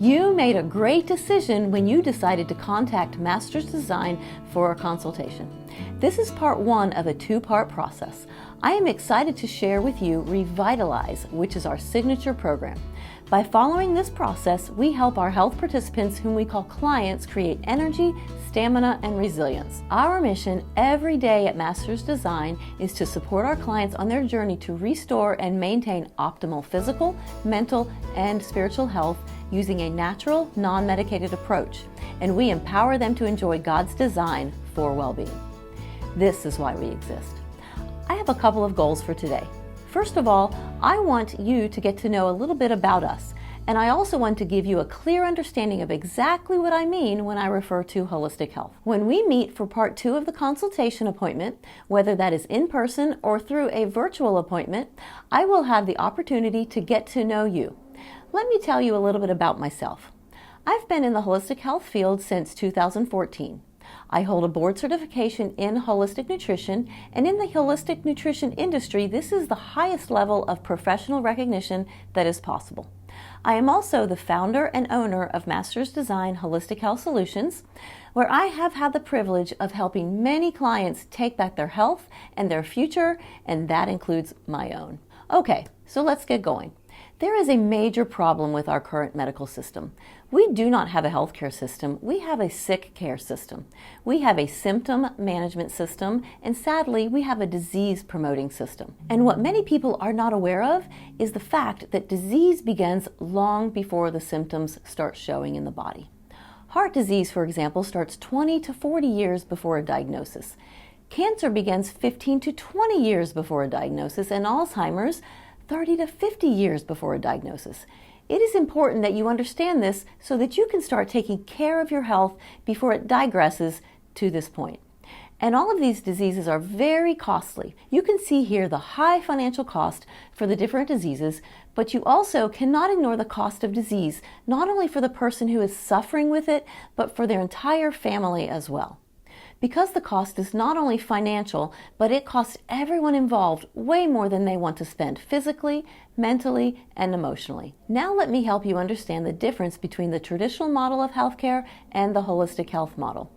You made a great decision when you decided to contact Masters Design for a consultation. This is part one of a two-part process. I am excited to share with you Revitalize, which is our signature program. By following this process, we help our health participants, whom we call clients, create energy, stamina, and resilience. Our mission every day at Masters Design is to support our clients on their journey to restore and maintain optimal physical, mental, and spiritual health using a natural, non-medicated approach, and we empower them to enjoy God's design for well-being. This is why we exist. I have a couple of goals for today. First of all, I want you to get to know a little bit about us, and I also want to give you a clear understanding of exactly what I mean when I refer to holistic health. When we meet for part two of the consultation appointment, whether that is in person or through a virtual appointment, I will have the opportunity to get to know you. Let me tell you a little bit about myself. I've been in the holistic health field since 2014. I hold a board certification in holistic nutrition, and in the holistic nutrition industry, this is the highest level of professional recognition that is possible. I am also the founder and owner of Masters Design Holistic Health Solutions, where I have had the privilege of helping many clients take back their health and their future, and that includes my own. Okay, so let's get going. There is a major problem with our current medical system. We do not have a healthcare system. We have a sick care system. We have a symptom management system, and sadly, we have a disease promoting system. And what many people are not aware of is the fact that disease begins long before the symptoms start showing in the body. Heart disease, for example, starts 20 to 40 years before a diagnosis. Cancer begins 15 to 20 years before a diagnosis, and Alzheimer's 30 to 50 years before a diagnosis. It is important that you understand this so that you can start taking care of your health before it digresses to this point. And all of these diseases are very costly. You can see here the high financial cost for the different diseases, but you also cannot ignore the cost of disease, not only for the person who is suffering with it, but for their entire family as well. Because the cost is not only financial, but it costs everyone involved way more than they want to spend physically, mentally, and emotionally. Now let me help you understand the difference between the traditional model of healthcare and the holistic health model.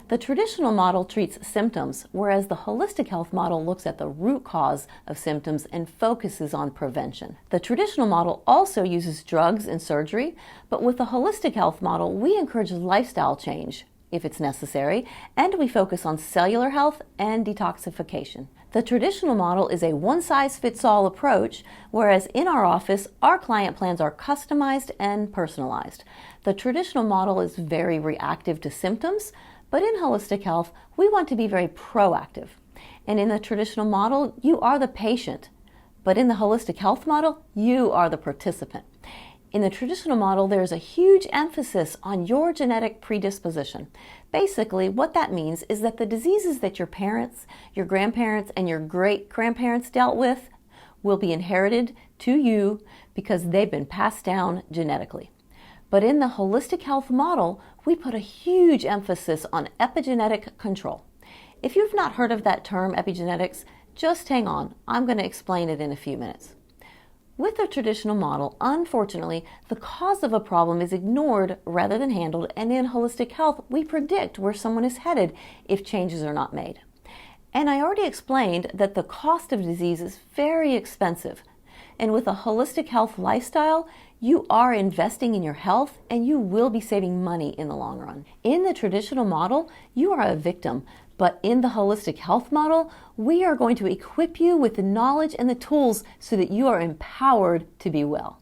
The traditional model treats symptoms, whereas the holistic health model looks at the root cause of symptoms and focuses on prevention. The traditional model also uses drugs and surgery, but with the holistic health model, we encourage lifestyle change, if it's necessary, and we focus on cellular health and detoxification. The traditional model is a one-size-fits-all approach, whereas in our office, our client plans are customized and personalized. The traditional model is very reactive to symptoms, but in holistic health, we want to be very proactive. And in the traditional model, you are the patient, but in the holistic health model, you are the participant. In the traditional model, there's a huge emphasis on your genetic predisposition. Basically, what that means is that the diseases that your parents, your grandparents, and your great-grandparents dealt with will be inherited to you because they've been passed down genetically. But in the holistic health model, we put a huge emphasis on epigenetic control. If you've not heard of that term, epigenetics, just hang on. I'm going to explain it in a few minutes. With the traditional model, unfortunately, the cause of a problem is ignored rather than handled, and in holistic health, we predict where someone is headed if changes are not made. And I already explained that the cost of disease is very expensive. And with a holistic health lifestyle, you are investing in your health and you will be saving money in the long run. In the traditional model, you are a victim. But in the holistic health model, we are going to equip you with the knowledge and the tools so that you are empowered to be well.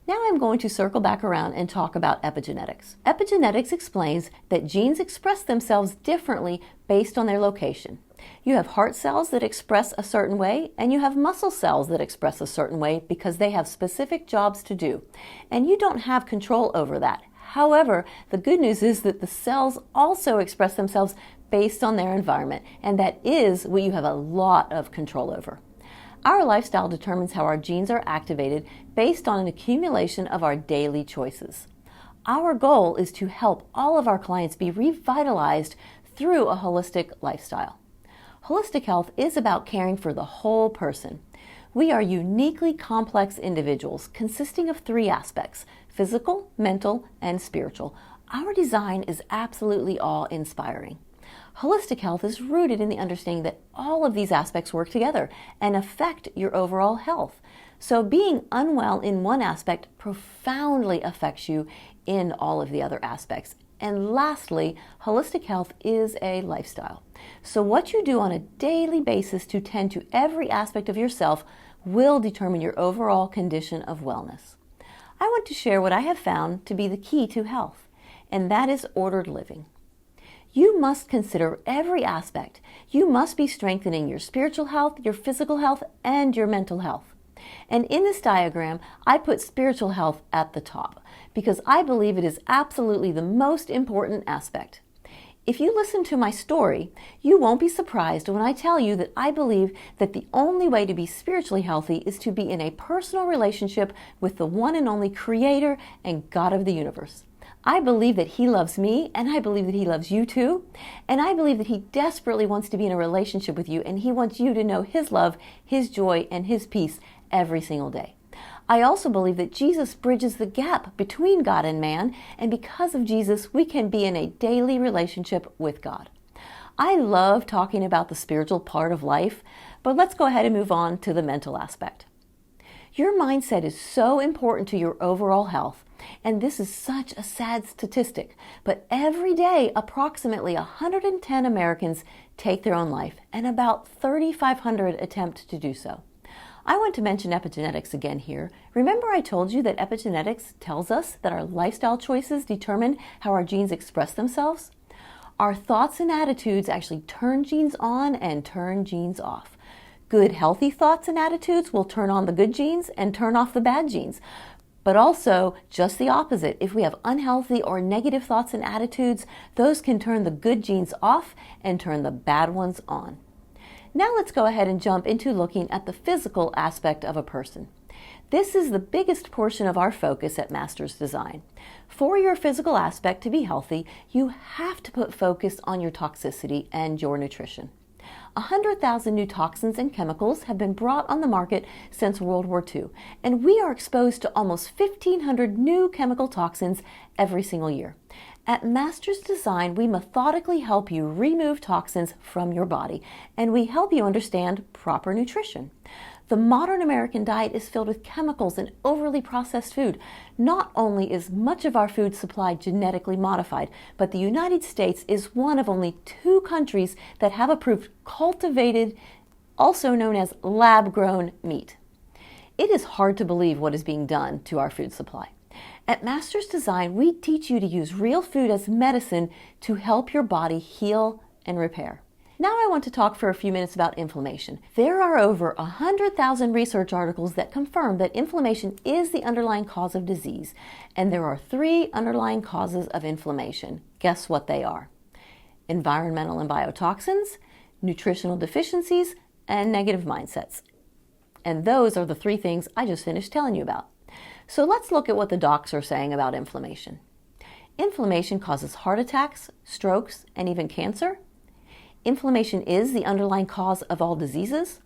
Now I'm going to circle back around and talk about epigenetics. Epigenetics explains that genes express themselves differently based on their location. You have heart cells that express a certain way, and you have muscle cells that express a certain way because they have specific jobs to do. And you don't have control over that. However, the good news is that the cells also express themselves based on their environment, and that is what you have a lot of control over. Our lifestyle determines how our genes are activated based on an accumulation of our daily choices. Our goal is to help all of our clients be revitalized through a holistic lifestyle. Holistic health is about caring for the whole person. We are uniquely complex individuals consisting of three aspects: physical, mental, and spiritual. Our design is absolutely awe-inspiring. Holistic health is rooted in the understanding that all of these aspects work together and affect your overall health. So being unwell in one aspect profoundly affects you in all of the other aspects. And lastly, holistic health is a lifestyle. So what you do on a daily basis to tend to every aspect of yourself will determine your overall condition of wellness. I want to share what I have found to be the key to health, and that is ordered living. You must consider every aspect. You must be strengthening your spiritual health, your physical health, and your mental health. And in this diagram, I put spiritual health at the top because I believe it is absolutely the most important aspect. If you listen to my story, you won't be surprised when I tell you that I believe that the only way to be spiritually healthy is to be in a personal relationship with the one and only Creator and God of the universe. I believe that He loves me, and I believe that He loves you too, and I believe that He desperately wants to be in a relationship with you, and He wants you to know His love, His joy, and His peace every single day. I also believe that Jesus bridges the gap between God and man, and because of Jesus, we can be in a daily relationship with God. I love talking about the spiritual part of life, but let's go ahead and move on to the mental aspect. Your mindset is so important to your overall health, and this is such a sad statistic, but every day approximately 110 Americans take their own life, and about 3,500 attempt to do so. I want to mention epigenetics again here. Remember I told you that epigenetics tells us that our lifestyle choices determine how our genes express themselves? Our thoughts and attitudes actually turn genes on and turn genes off. Good, healthy thoughts and attitudes will turn on the good genes and turn off the bad genes. But also, just the opposite. If we have unhealthy or negative thoughts and attitudes, those can turn the good genes off and turn the bad ones on. Now let's go ahead and jump into looking at the physical aspect of a person. This is the biggest portion of our focus at Masters Design. For your physical aspect to be healthy, you have to put focus on your toxicity and your nutrition. 100,000 new toxins and chemicals have been brought on the market since World War II, and we are exposed to almost 1,500 new chemical toxins every single year. At Masters Design, we methodically help you remove toxins from your body, and we help you understand proper nutrition. The modern American diet is filled with chemicals and overly processed food. Not only is much of our food supply genetically modified, but the United States is one of only 2 countries that have approved cultivated, also known as lab-grown meat. It is hard to believe what is being done to our food supply. At Masters Design, we teach you to use real food as medicine to help your body heal and repair. Now I want to talk for a few minutes about inflammation. There are over 100,000 research articles that confirm that inflammation is the underlying cause of disease, and there are 3 underlying causes of inflammation. Guess what they are? Environmental and biotoxins, nutritional deficiencies, and negative mindsets. And those are the 3 things I just finished telling you about. So let's look at what the docs are saying about inflammation. Inflammation causes heart attacks, strokes, and even cancer. Inflammation is the underlying cause of all diseases.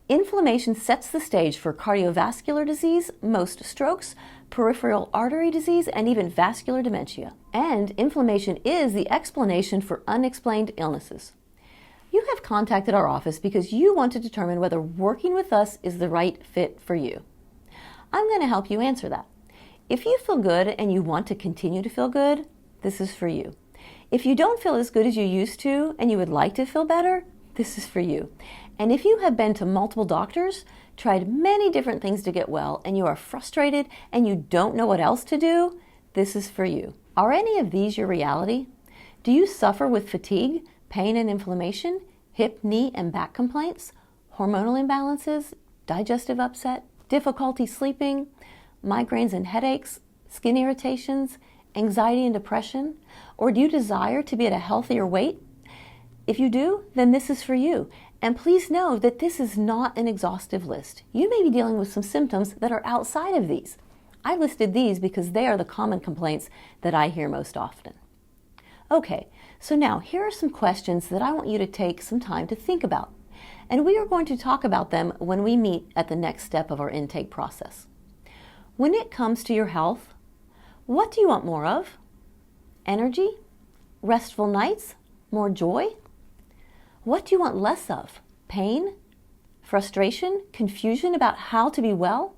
Inflammation sets the stage for cardiovascular disease, most strokes, peripheral artery disease, and even vascular dementia. And inflammation is the explanation for unexplained illnesses. You have contacted our office because you want to determine whether working with us is the right fit for you. I'm going to help you answer that. If you feel good and you want to continue to feel good, this is for you. If you don't feel as good as you used to and you would like to feel better, this is for you. And if you have been to multiple doctors, tried many different things to get well, and you are frustrated and you don't know what else to do, this is for you. Are any of these your reality? Do you suffer with fatigue, pain and inflammation, hip, knee, and back complaints, hormonal imbalances, digestive upset, difficulty sleeping, migraines and headaches, skin irritations, anxiety and depression? Or do you desire to be at a healthier weight? If you do, then this is for you. And please know that this is not an exhaustive list. You may be dealing with some symptoms that are outside of these. I listed these because they are the common complaints that I hear most often. Okay, so now here are some questions that I want you to take some time to think about. And we are going to talk about them when we meet at the next step of our intake process. When it comes to your health, what do you want more of? Energy? Restful nights? More joy? What do you want less of? Pain? Frustration? Confusion about how to be well?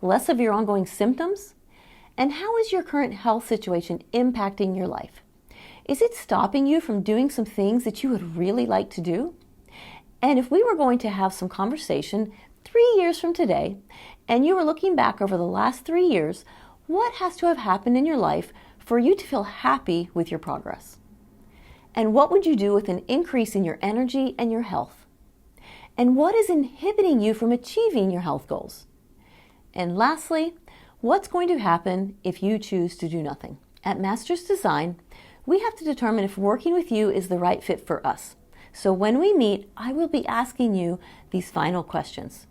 Less of your ongoing symptoms? And how is your current health situation impacting your life? Is it stopping you from doing some things that you would really like to do? And if we were going to have some conversation 3 years from today, and you were looking back over the last 3 years, what has to have happened in your life for you to feel happy with your progress? And what would you do with an increase in your energy and your health? And what is inhibiting you from achieving your health goals? And lastly, what's going to happen if you choose to do nothing? At Masters Design, we have to determine if working with you is the right fit for us. So when we meet, I will be asking you these final questions.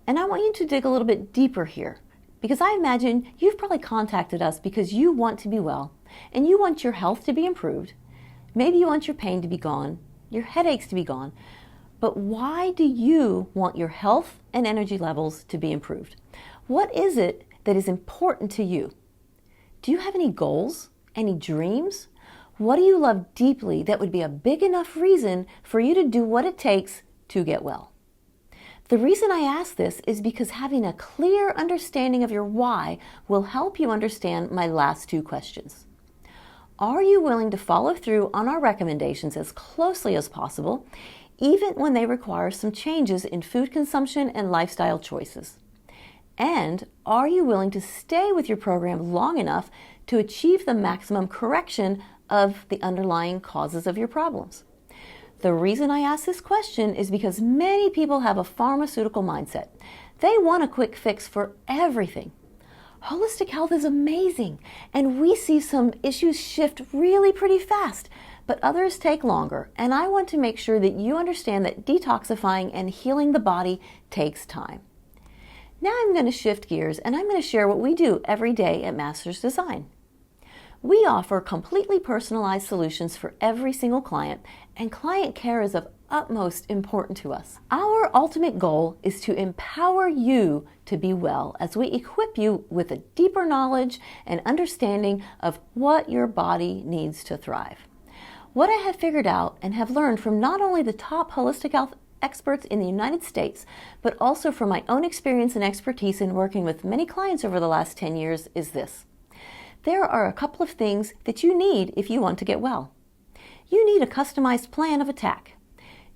And I want you to dig a little bit deeper here, because I imagine you've probably contacted us because you want to be well, and you want your health to be improved. Maybe you want your pain to be gone, your headaches to be gone. But why do you want your health and energy levels to be improved? What is it that is important to you? Do you have any goals? Any dreams? What do you love deeply that would be a big enough reason for you to do what it takes to get well? The reason I ask this is because having a clear understanding of your why will help you understand my last two questions. Are you willing to follow through on our recommendations as closely as possible, even when they require some changes in food consumption and lifestyle choices? And are you willing to stay with your program long enough to achieve the maximum correction of the underlying causes of your problems? The reason I ask this question is because many people have a pharmaceutical mindset. They want a quick fix for everything. Holistic health is amazing, and we see some issues shift really pretty fast, but others take longer. And I want to make sure that you understand that detoxifying and healing the body takes time. Now I'm going to shift gears, and I'm going to share what we do every day at Masters Design. We offer completely personalized solutions for every single client, and client care is of utmost importance to us. Our ultimate goal is to empower you to be well as we equip you with a deeper knowledge and understanding of what your body needs to thrive. What I have figured out and have learned from not only the top holistic health experts in the United States, but also from my own experience and expertise in working with many clients over the last 10 years is this. There are a couple of things that you need if you want to get well. You need a customized plan of attack.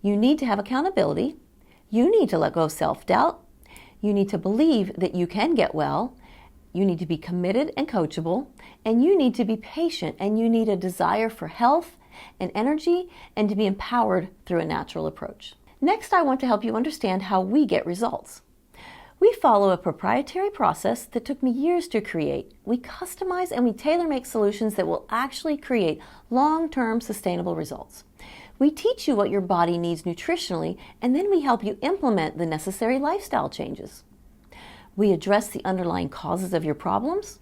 You need to have accountability. You need to let go of self-doubt. You need to believe that you can get well. You need to be committed and coachable. And you need to be patient, and you need a desire for health and energy and to be empowered through a natural approach. Next, I want to help you understand how we get results. We follow a proprietary process that took me years to create. We customize and we tailor-make solutions that will actually create long-term sustainable results. We teach you what your body needs nutritionally, and then we help you implement the necessary lifestyle changes. We address the underlying causes of your problems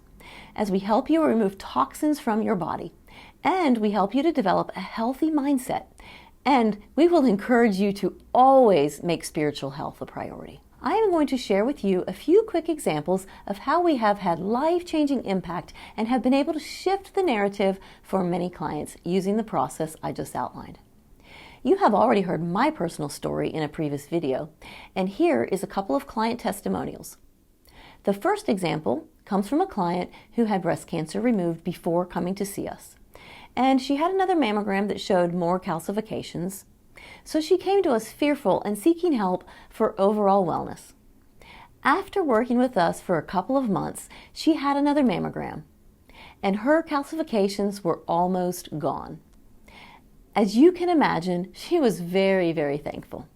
as we help you remove toxins from your body, and we help you to develop a healthy mindset, and we will encourage you to always make spiritual health a priority. I am going to share with you a few quick examples of how we have had life-changing impact and have been able to shift the narrative for many clients using the process I just outlined. You have already heard my personal story in a previous video, and here is a couple of client testimonials. The first example comes from a client who had breast cancer removed before coming to see us. And she had another mammogram that showed more calcifications. So she came to us fearful and seeking help for overall wellness. After working with us for a couple of months, she had another mammogram, and her calcifications were almost gone. As you can imagine, she was very, very thankful.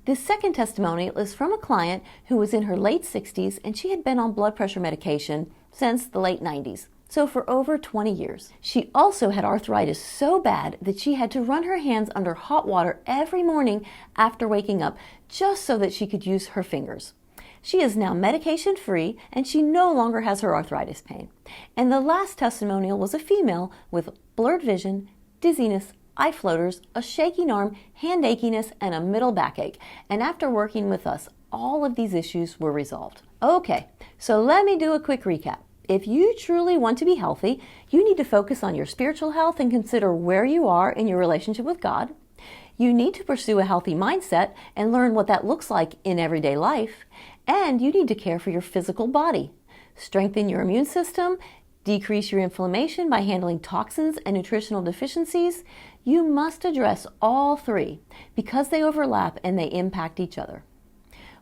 This second testimonial is from a client who was in her late 60s, and she had been on blood pressure medication since the late 90s. So for over 20 years. She also had arthritis so bad that she had to run her hands under hot water every morning after waking up just so that she could use her fingers. She is now medication-free, and she no longer has her arthritis pain. And the last testimonial was a female with blurred vision, dizziness, eye floaters, a shaking arm, hand achiness, and a middle backache. And after working with us, all of these issues were resolved. Okay, so let me do a quick recap. If you truly want to be healthy, you need to focus on your spiritual health and consider where you are in your relationship with God. You need to pursue a healthy mindset and learn what that looks like in everyday life. And you need to care for your physical body. Strengthen your immune system, decrease your inflammation by handling toxins and nutritional deficiencies. You must address all three because they overlap and they impact each other.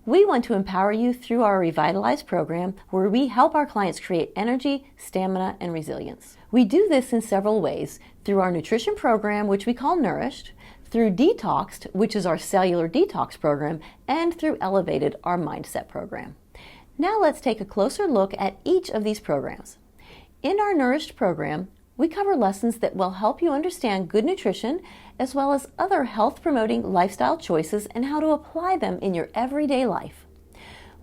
We want to empower you through our Revitalize program, where we help our clients create energy, stamina, and resilience. We do this in several ways: through our nutrition program, which we call Nourished, through Detoxed, which is our cellular detox program, and through Elevated, our mindset program. Now let's take a closer look at each of these programs. In our Nourished program, we cover lessons that will help you understand good nutrition, as well as other health-promoting lifestyle choices and how to apply them in your everyday life.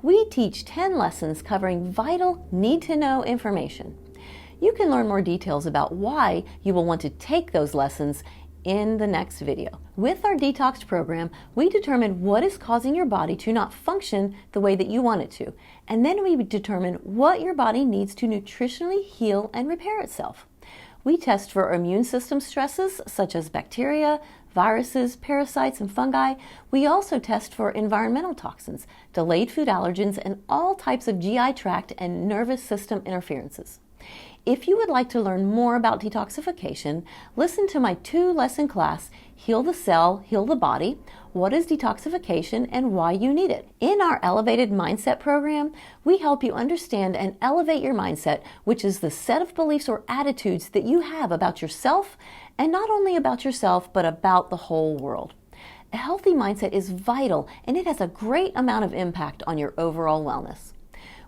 We teach 10 lessons covering vital, need-to-know information. You can learn more details about why you will want to take those lessons in the next video. With our Detox program, we determine what is causing your body to not function the way that you want it to, and then we determine what your body needs to nutritionally heal and repair itself. We test for immune system stresses such as bacteria, viruses, parasites, and fungi. We also test for environmental toxins, delayed food allergens, and all types of GI tract and nervous system interferences. If you would like to learn more about detoxification, listen to my 2-lesson class, Heal the Cell, Heal the Body, What is Detoxification and Why You Need It. In our Elevated Mindset program, we help you understand and elevate your mindset, which is the set of beliefs or attitudes that you have about yourself, and not only about yourself, but about the whole world. A healthy mindset is vital, and it has a great amount of impact on your overall wellness.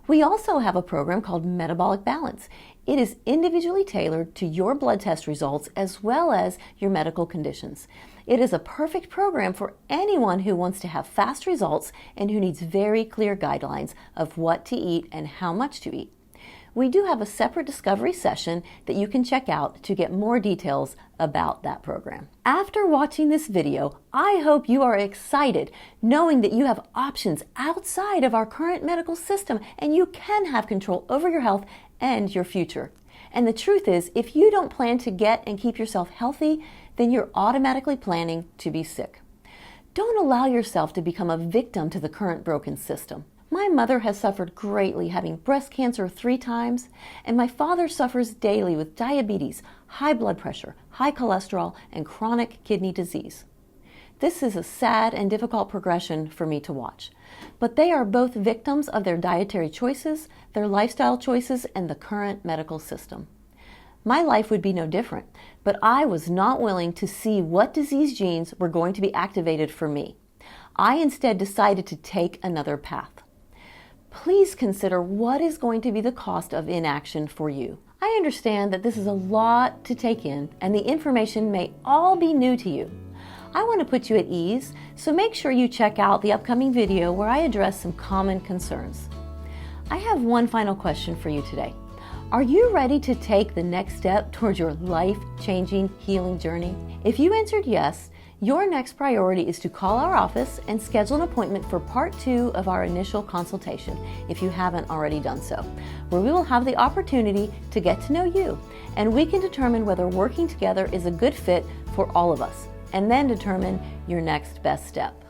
We also have a program called Metabolic Balance. It is individually tailored to your blood test results as well as your medical conditions. It is a perfect program for anyone who wants to have fast results and who needs very clear guidelines of what to eat and how much to eat. We do have a separate discovery session that you can check out to get more details about that program. After watching this video, I hope you are excited knowing that you have options outside of our current medical system and you can have control over your health and your future. And the truth is, if you don't plan to get and keep yourself healthy, then you're automatically planning to be sick. Don't allow yourself to become a victim to the current broken system. My mother has suffered greatly having breast cancer 3 times, and my father suffers daily with diabetes, high blood pressure, high cholesterol, and chronic kidney disease. This is a sad and difficult progression for me to watch, but they are both victims of their dietary choices, their lifestyle choices, and the current medical system. My life would be no different, but I was not willing to see what disease genes were going to be activated for me. I instead decided to take another path. Please consider what is going to be the cost of inaction for you. I understand that this is a lot to take in and the information may all be new to you. I want to put you at ease, so make sure you check out the upcoming video where I address some common concerns. I have one final question for you today. Are you ready to take the next step towards your life-changing healing journey? If you answered yes, your next priority is to call our office and schedule an appointment for part 2 of our initial consultation, if you haven't already done so, where we will have the opportunity to get to know you, and we can determine whether working together is a good fit for all of us, and then determine your next best step.